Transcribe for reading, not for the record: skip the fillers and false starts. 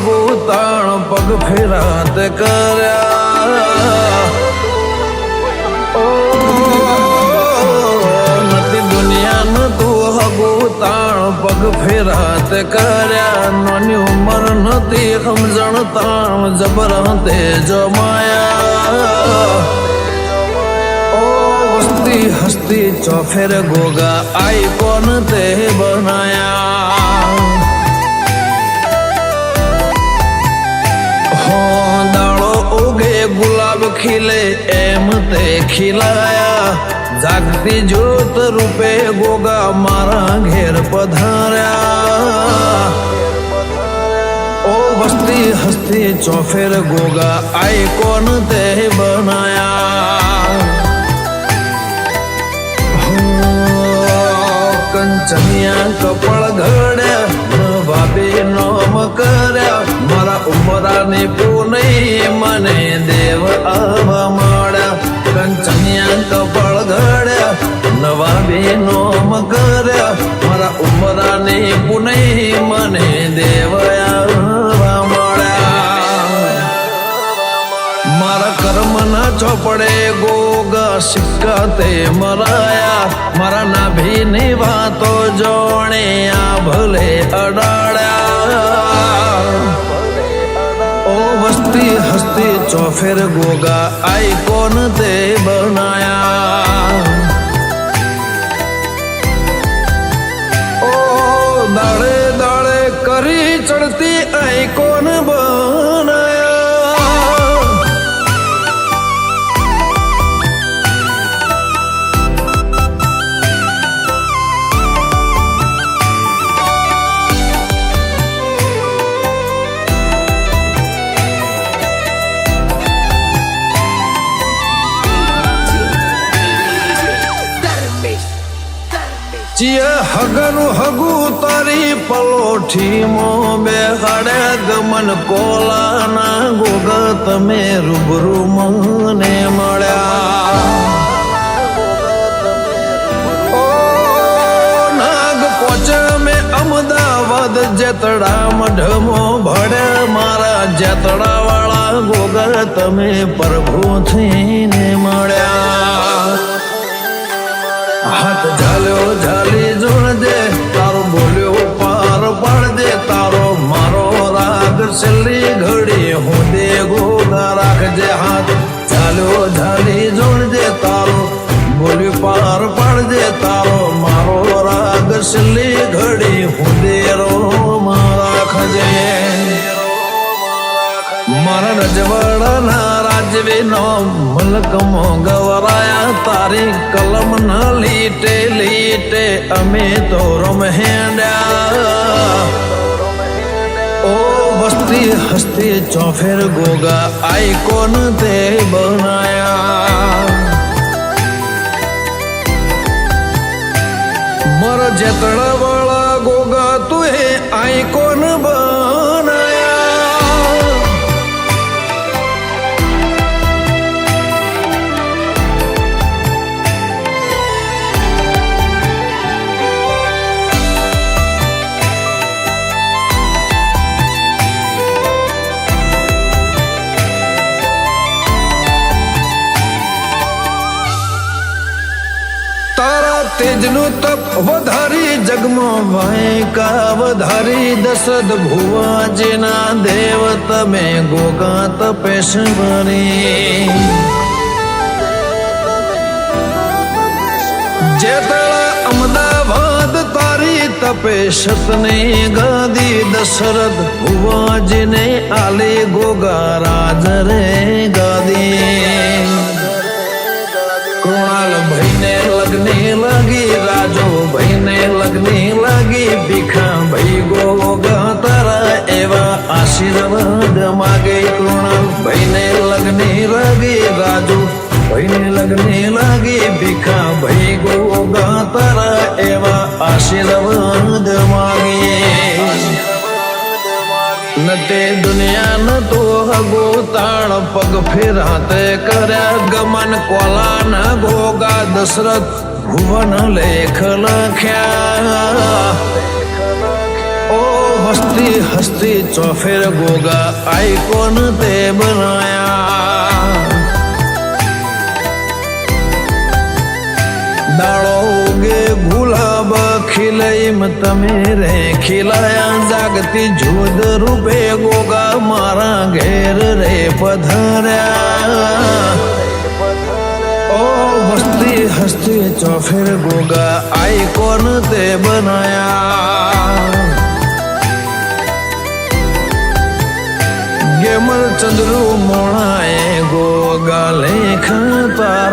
હગુતાણ પગ ફેરાત કર્યા નથી દુનિયા તું હગુતાણ પગ ફેરાત કર્યા નાની ઉંમર નથી સમજણ તાણ જબર તે જમાયા હસ્તી હસ્તી ચોફેર ગોગા આઈ કોન તે બનાયા ઉગે ગુલાબ ખીલે એમ તે ખીલાયા જાગતી જ્યોત રૂપે ગોગા મારા ઘેર પધાર્યા ઓ વસ્તી હસ્તી ચોફેર ગોગા આઈ કોન તે બનાયા કંચનિયા કપળ ઘડ્યા ભાભે નોમ કર્યા મારા ઉમરાની પૂનઈ મને દેવ આવા મળ્યા કંચનિયા કપળ ઘડ્યા નવા બેનોમ કર્યા મારા ઉમરાની પૂનઈ મને દેવ આવા મળ્યા મારા કર્મના ચોપડે ગોગા સિક્કા તે મરાયા મારા નાભીની વાતો જોણે આ ભલે અડાડ્યા ઓ વસ્તી હસ્તી ચોફેર ગોગા આઈ કોન તે બનાયા ઓ દાડે દાડે કરી ચડતી આઈ કોન બનાયા હગનું હગુ તારી પલોઠી મો બેહાડે ગમન કોલાના ગોગા તમે રૂબરૂ મને મળ્યા ઓ નાગ પોચે મેં અમદાવાદ જેતડા મઢમો ભડે મારા જેતડા વાળા ગોગા તમે પ્રભુ થઈને મળ્યા હાથ ઝાલ્યો ઝાલી જોડજે તારો બોલ્યો પાર પાડજે તારો મારો રાગ છેલ્લી ઘડી હું દે ગોગા રાખજે હાથ ઝાલ્યો ઝાલી જોડજે તારો બોલ્યો પાર પાડજે તારો મારો રાગ છેલ્લી ઘડી હું દે રોમાં રાખજે મારા રજવાડાના રાજવીનો મલકમો ગવરાયા તારી કલમ ના લીટે લીટે અમે તો રમહેડ્યા ઓ વસ્તી હસ્તી ચોફેર ગોગા આઈ કોન તે બનાયા મારા જેતડા વાળા ગોગા તું હે આઈ કોન બનાયા તેજનું તપ વધારી જગમાં વાયકા વધારી દશરથ ભુવાજીના દેવ તમે ગોગા તપેશ્વરી જેતળા અમદાવાદ તારી તપેશતની ગાદી દશરથ ભુવાજીને આલી ગોગા રાજ રે ગાદી કૃણાલ ભાઈને લગ્ની લાગી રાજુ ભાઈને લગ્ની લાગી ભીખા ભાઈ ગોગા તારા એવા આશીર્વાદ માગે કૃણાલ ભાઈને લગ્ની લાગી રાજુ ભાઈને લગ્ની લાગી ભીખા ભાઈ ગોગા તારા એવા આશીર્વાદ માગે નટે દુનિયા ન તો હગો તાણ પગ ફેરાતે કર્યા ગમન કોલાના ગોગા દશરથ ભુવન લેખ લખ્યા ઓ हस्ती हस्ती चौफेर गोगा आइकॉन ते बनाया दाड़ो उगे गुलाब खिलईम तमे रे खिलाया जागती झूद रूपे गोगा मारा घेर रे पधार्या ओ हस्ती हस्ती चौफेर गोगा आइकॉन ते बनाया गेमल चंद्रू मोणाए गोगा लेख तारा